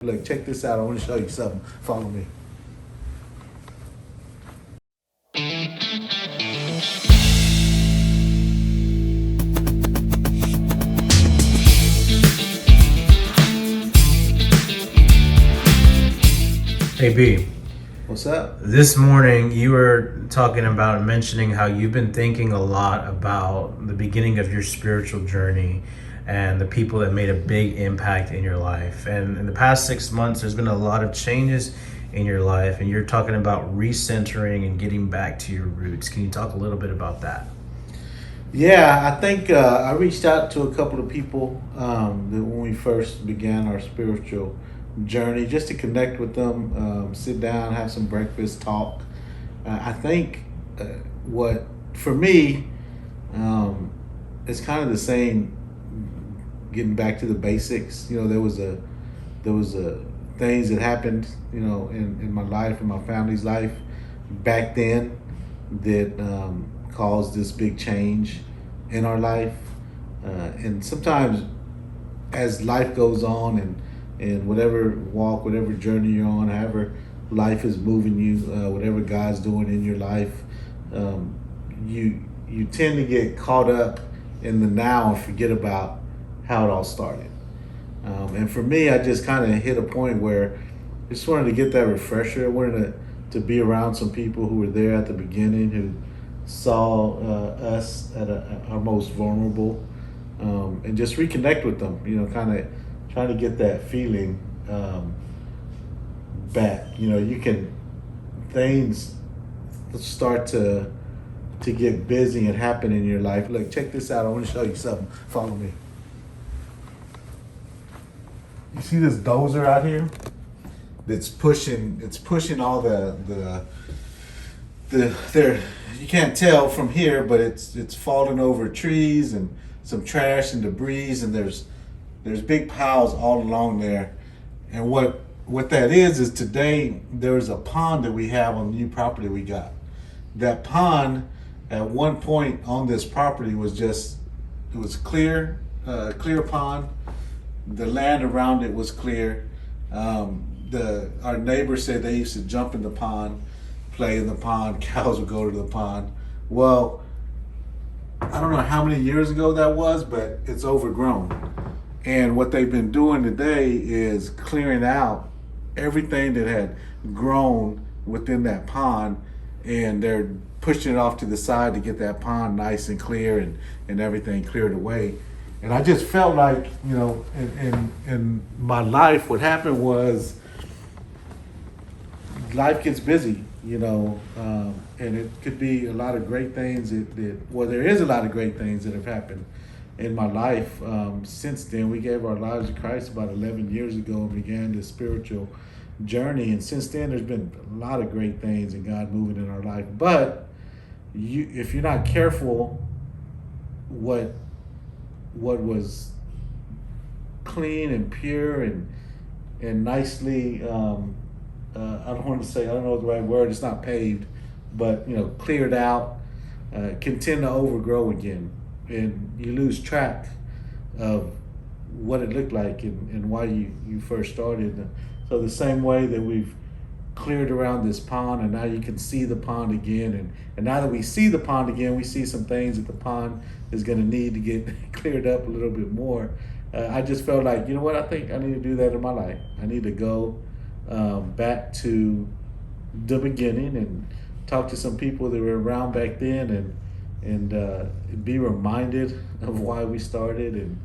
Look, check this out. I want to show you something. Follow me. Hey B, What's up? this morning you were talking about mentioning how you've been thinking a lot about the beginning of your spiritual journey and the people that made a big impact in your life. And in the past 6 months, there's been a lot of changes in your life, and you're talking about recentering and getting back to your roots. Can you talk a little bit about that? Yeah, I think I reached out to a couple of people that when we first began our spiritual journey, just to connect with them, sit down, have some breakfast, talk. I think what for me, it's kind of the same. Getting back to the basics, there was a things that happened, in my life, in my family's life, back then, that caused this big change in our life. And sometimes, as life goes on, and whatever walk, whatever journey you're on, however life is moving you, whatever God's doing in your life, you tend to get caught up in the now and forget about how it all started. And for me, I just kind of hit a point where I just wanted to get that refresher. I wanted to be around some people who were there at the beginning, who saw us at our most vulnerable, and just reconnect with them. Kind of trying to get that feeling back. You can things start to get busy and happen in your life. Look, check this out. I want to show you something. Follow me. You see this dozer out here? That's pushing. It's pushing all the there. You can't tell from here, but it's falling over trees and some trash and debris, and there's big piles all along there. And what that is today there's a pond that we have on the new property we got. That pond at one point on this property it was clear, clear pond. The land around it was clear. Our neighbors said they used to jump in the pond, play in the pond. Cows would go to the pond. Well, I don't know how many years ago that was, but it's overgrown. And what they've been doing today is clearing out everything that had grown within that pond, and they're pushing it off to the side to get that pond nice and clear and everything cleared away. And I just felt like, in my life, what happened was life gets busy, and it could be a lot of great things there is a lot of great things that have happened in my life since then. We gave our lives to Christ about 11 years ago and began this spiritual journey. And since then, there's been a lot of great things and God moving in our life. But if you're not careful, what was clean and pure and nicely, I don't know the right word, it's not paved, but cleared out, can tend to overgrow again, and you lose track of what it looked like and why you first started. So the same way that we've cleared around this pond, and now you can see the pond again, and now that we see the pond again, we see some things that the pond is going to need to get cleared up a little bit more. I just felt like, I think I need to do that in my life. I need to go back to the beginning and talk to some people that were around back then, and be reminded of why we started.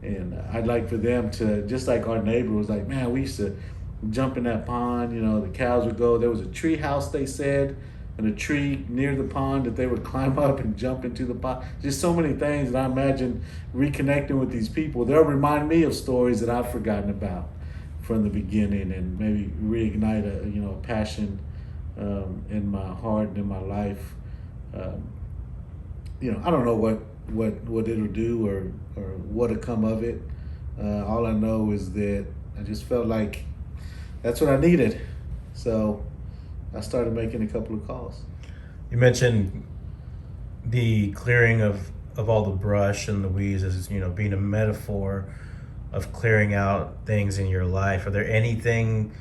And I'd like for them to, just like our neighbor was like, man, we used to jump in that pond. The cows would go. There was a tree house, they said, and a tree near the pond that they would climb up and jump into the pond. Just so many things that I imagine reconnecting with these people. They'll remind me of stories that I've forgotten about from the beginning, and maybe reignite a passion in my heart and in my life. I don't know what it'll do or what'll come of it. All I know is that I just felt like that's what I needed. So I started making a couple of calls. You mentioned the clearing of all the brush and the weeds as being a metaphor of clearing out things in your life. Is there anything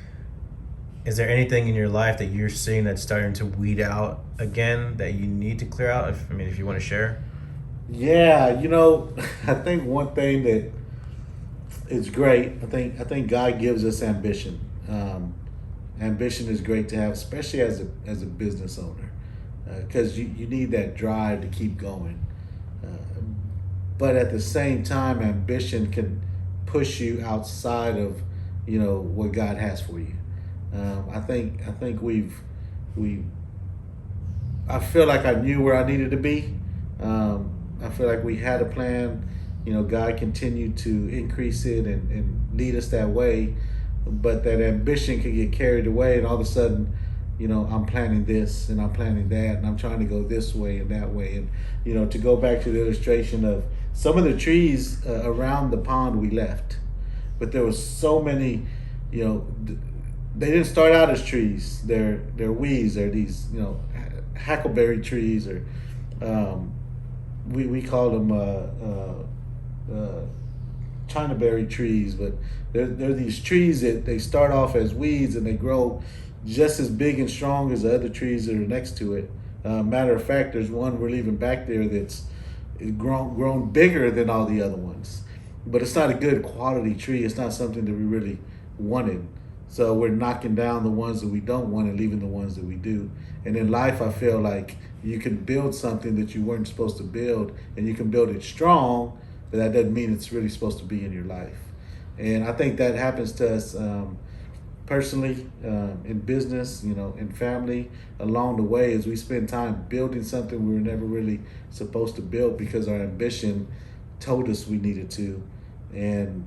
in your life that you're seeing that's starting to weed out again that you need to clear out? If you want to share. Yeah, I think one thing that is great. I think God gives us ambition. Ambition is great to have, especially as a business owner, because you need that drive to keep going. Uh, but at the same time, ambition can push you outside of what God has for you. I think we I feel like I knew where I needed to be. I feel like we had a plan. God continued to increase it and lead us that way. But that ambition can get carried away, and all of a sudden, I'm planning this and I'm planning that, and I'm trying to go this way and that way. And, to go back to the illustration of some of the trees around the pond we left, but there was so many, they didn't start out as trees. They're weeds. They're these, hackleberry trees, or we call them Chinaberry trees, but they're these trees that they start off as weeds and they grow just as big and strong as the other trees that are next to it. Matter of fact, there's one we're leaving back there that's grown bigger than all the other ones, but it's not a good quality tree. It's not something that we really wanted. So we're knocking down the ones that we don't want and leaving the ones that we do. And in life, I feel like you can build something that you weren't supposed to build, and you can build it strong, but that doesn't mean it's really supposed to be in your life. And I think that happens to us personally, in business, in family, along the way, as we spend time building something we were never really supposed to build because our ambition told us we needed to, and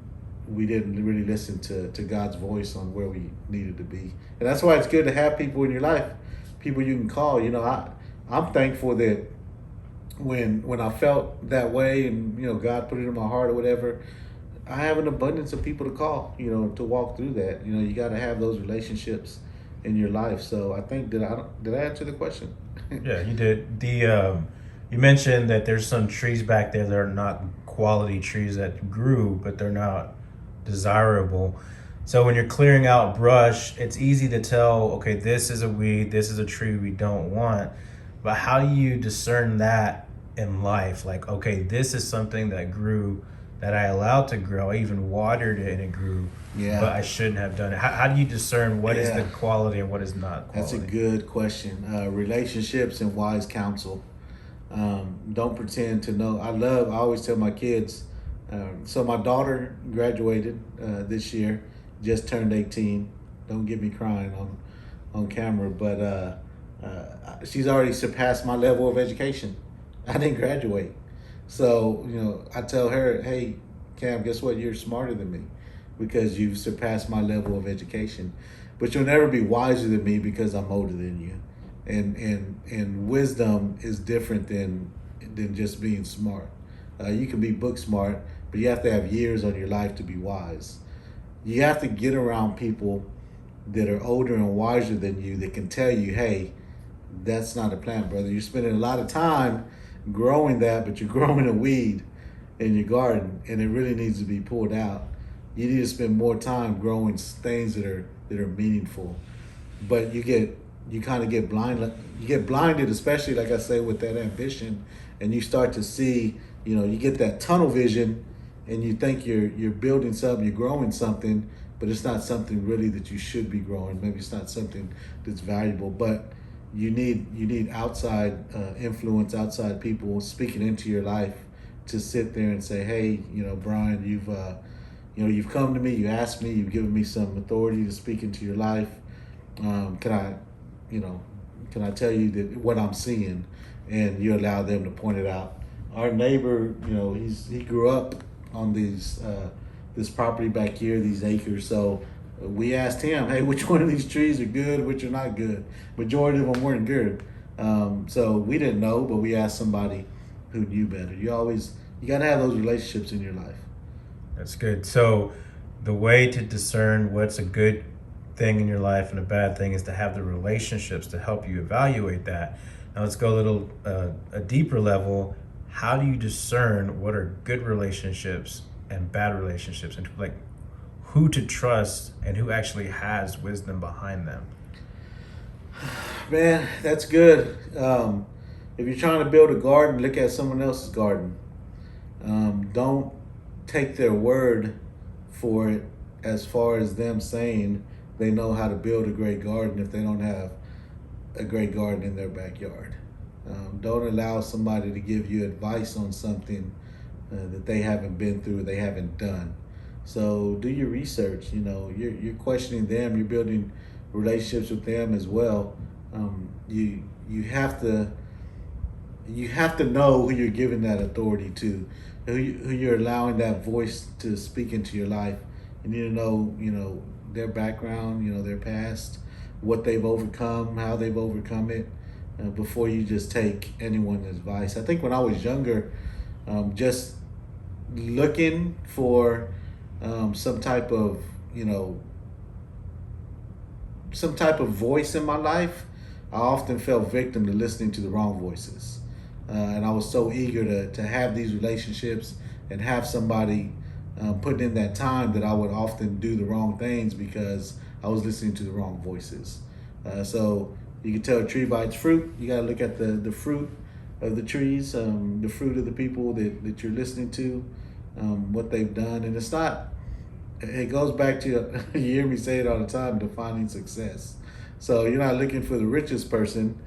we didn't really listen to God's voice on where we needed to be. And that's why it's good to have people in your life, people you can call. I'm thankful that when I felt that way, and God put it in my heart or whatever, I have an abundance of people to call, to walk through that. You got to have those relationships in your life. So I think, did I answer the question? Yeah, you did. You mentioned that there's some trees back there that are not quality trees that grew, but they're not desirable. So when you're clearing out brush, it's easy to tell, okay, this is a weed, this is a tree we don't want. But how do you discern that in life? Like, okay, this is something that grew, that I allowed to grow. I even watered it and it grew, Yeah. but I shouldn't have done it. How do you discern what is Yeah. the quality and what is not quality? That's a good question. Relationships and wise counsel. Don't pretend to know. I always tell my kids, so my daughter graduated this year, just turned 18. Don't get me crying on camera, but she's already surpassed my level of education. I didn't graduate. So, I tell her, hey, Cam, guess what? You're smarter than me because you've surpassed my level of education. But you'll never be wiser than me because I'm older than you. And wisdom is different than just being smart. You can be book smart, but you have to have years on your life to be wise. You have to get around people that are older and wiser than you that can tell you, hey, that's not a plant, brother. You're spending a lot of time growing that, but you're growing a weed in your garden, and it really needs to be pulled out. You need to spend more time growing things that are meaningful. But you kind of get blinded. You get blinded, especially like I say, with that ambition, and you start to see, you get that tunnel vision, and you think you're building something, you're growing something, but it's not something really that you should be growing. Maybe it's not something that's valuable, but you need outside influence, outside people speaking into your life to sit there and say, hey, Brian, you've come to me, you asked me, you've given me some authority to speak into your life. Can I tell you that what I'm seeing? And you allow them to point it out. Our neighbor, he grew up on this property back here, these acres. So we asked him, hey, which one of these trees are good, which are not good? Majority of them weren't good. So we didn't know, but we asked somebody who knew better. You got to have those relationships in your life. That's good. So the way to discern what's a good thing in your life and a bad thing is to have the relationships to help you evaluate that. Now let's go a little a deeper level. How do you discern what are good relationships and bad relationships, and like who to trust and who actually has wisdom behind them? Man, that's good. If you're trying to build a garden, look at someone else's garden. Don't take their word for it as far as them saying they know how to build a great garden if they don't have a great garden in their backyard. Don't allow somebody to give you advice on something that they haven't been through, they haven't done. So do your research. You're questioning them. You're building relationships with them as well. You have to know who you're giving that authority to, who you're allowing that voice to speak into your life. You need to know their background, their past, what they've overcome, how they've overcome it, before you just take anyone's advice. I think when I was younger, just looking for some type of voice in my life, I often fell victim to listening to the wrong voices. And I was so eager to have these relationships and have somebody putting in that time that I would often do the wrong things because I was listening to the wrong voices. So you can tell a tree by its fruit. You got to look at the fruit of the trees, the fruit of the people that you're listening to, what they've done. And it goes back to, you hear me say it all the time, defining success. So you're not looking for the richest person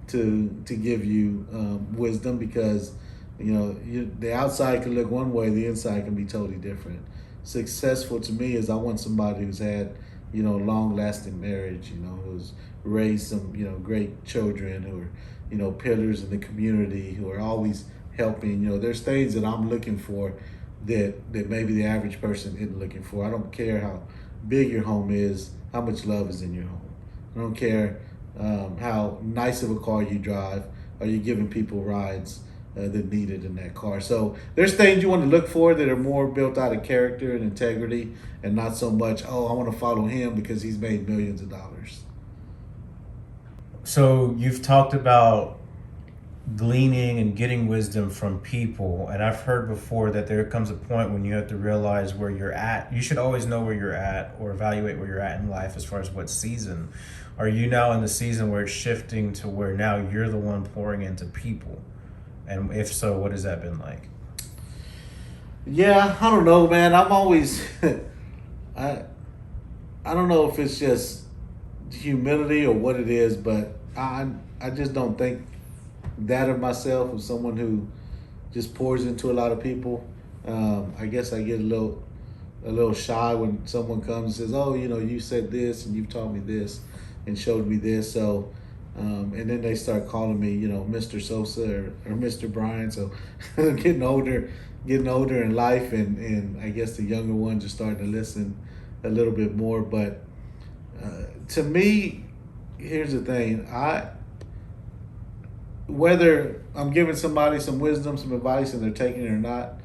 to give you wisdom, because the outside can look one way, the inside can be totally different. Successful to me is I want somebody who's had long-lasting marriage, who's raised some great children, who are pillars in the community, who are always helping. There's things that I'm looking for that maybe the average person isn't looking for. I don't care how big your home is, how much love is in your home. I don't care how nice of a car you drive. Are you giving people rides that needed in that car? So there's things you want to look for that are more built out of character and integrity, and not so much, I want to follow him because he's made millions of dollars. So you've talked about gleaning and getting wisdom from people, and I've heard before that there comes a point when you have to realize where you're at. You should always know where you're at, or evaluate where you're at in life as far as what season. Are you now in the season where it's shifting to where now you're the one pouring into people? And if so, what has that been like? Yeah, I don't know, man. I'm always I don't know if it's just humility or what it is, but I just don't think that of myself as someone who just pours into a lot of people. I guess I get a little shy when someone comes and says, "Oh, you said this and you've taught me this and showed me this." So, and then they start calling me, Mr. Sosa or Mr. Brian. So, getting older in life, and I guess the younger ones are starting to listen a little bit more. But to me, here's the thing: whether I'm giving somebody some wisdom, some advice, and they're taking it or not,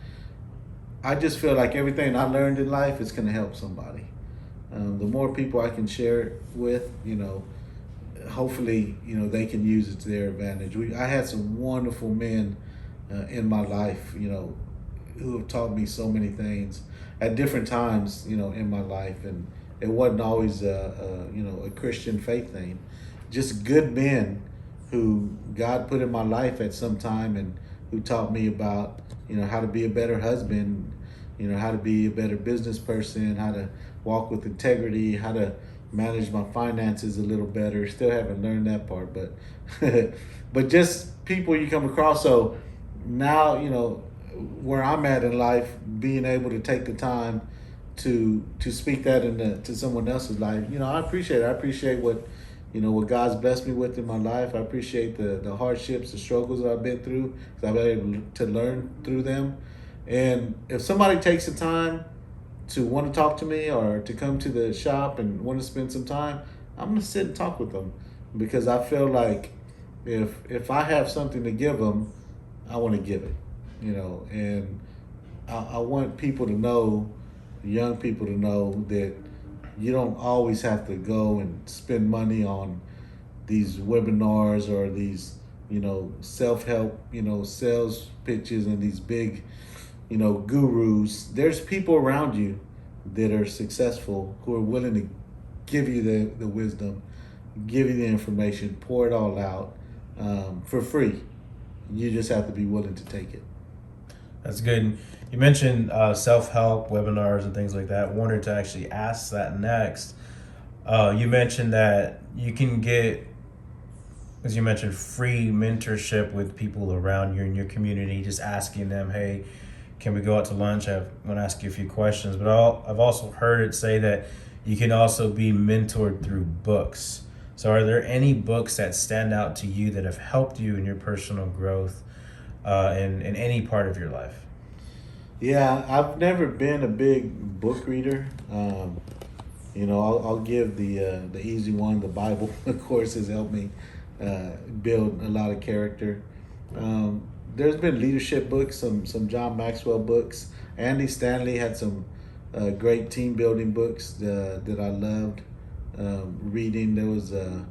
I just feel like everything I learned in life is going to help somebody. The more people I can share it with, hopefully, they can use it to their advantage. I had some wonderful men in my life, who have taught me so many things at different times, in my life. And it wasn't always a Christian faith thing. Just good men who God put in my life at some time, and who taught me about, how to be a better husband, how to be a better business person, how to walk with integrity, how to manage my finances a little better. Still haven't learned that part, but but just people you come across. So now, where I'm at in life, being able to take the time to speak that to someone else's life, I appreciate it. I appreciate what God's blessed me with in my life. I appreciate the hardships, the struggles that I've been through, because I've been able to learn through them. And if somebody takes the time to want to talk to me or to come to the shop and want to spend some time, I'm going to sit and talk with them, because I feel like if I have something to give them, I want to give it, and I want people to know, young people to know, that you don't always have to go and spend money on these webinars or these, self-help, sales pitches and these big, gurus. There's people around you that are successful who are willing to give you the wisdom, give you the information, pour it all out for free. You just have to be willing to take it. That's good. You mentioned self-help webinars and things like that. Wanted to actually ask that next. You mentioned that you can get, as you mentioned, free mentorship with people around you in your community, just asking them, hey, can we go out to lunch? I want to ask you a few questions. But I've also heard it say that you can also be mentored through books. So are there any books that stand out to you that have helped you in your personal growth in any part of your life? Yeah, I've never been a big book reader. I'll give the easy one. The Bible, of course, has helped me build a lot of character. There's been leadership books, some John Maxwell books. Andy Stanley had some great team building books that I loved reading. There was a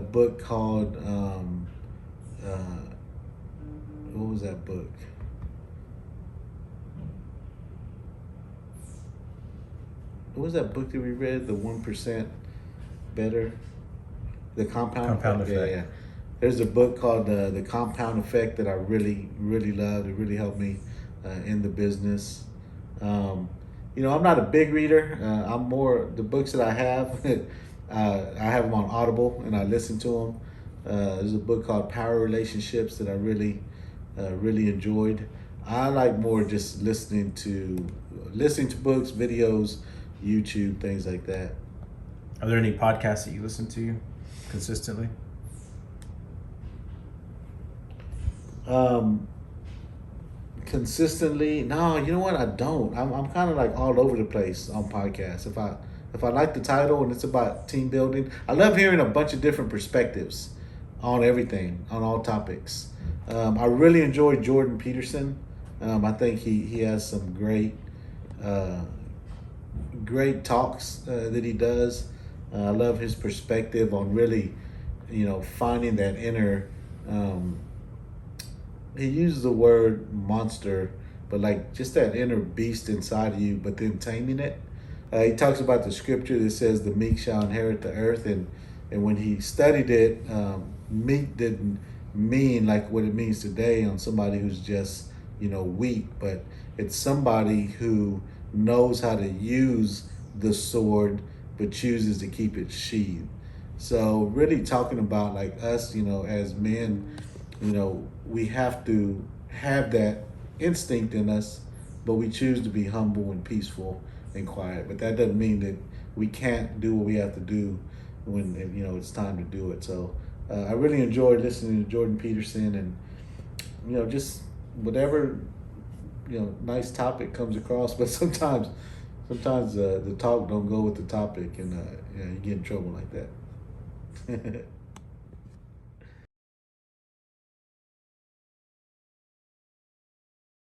book called what was that book? What was that book that we read? The 1% Better, the Compound Effect. Yeah. There's a book called The Compound Effect that I really, really loved. It really helped me in the business. I'm not a big reader. I'm more, the books that I have, I have them on Audible and I listen to them. There's a book called Power Relationships that I really, really enjoyed. I like more just listening to books, videos, YouTube, things like that. Are there any podcasts that you listen to consistently? Consistently, no. You know what? I don't. I'm kind of like all over the place on podcasts. If I like the title and it's about team building, I love hearing a bunch of different perspectives on everything, on all topics. I really enjoy Jordan Peterson. I think he has some great talks that he does. I love his perspective on really, finding that inner. He uses the word monster, but like just that inner beast inside of you, but then taming it. He talks about the scripture that says the meek shall inherit the earth, and when he studied it, meek didn't mean like what it means today on somebody who's just weak, but it's somebody who knows how to use the sword but chooses to keep it sheathed. So really talking about like us, as men, we have to have that instinct in us, but we choose to be humble and peaceful and quiet. But that doesn't mean that we can't do what we have to do when it's time to do it. So I really enjoyed listening to Jordan Peterson, and just whatever nice topic comes across. But sometimes the talk don't go with the topic, and you get in trouble like that.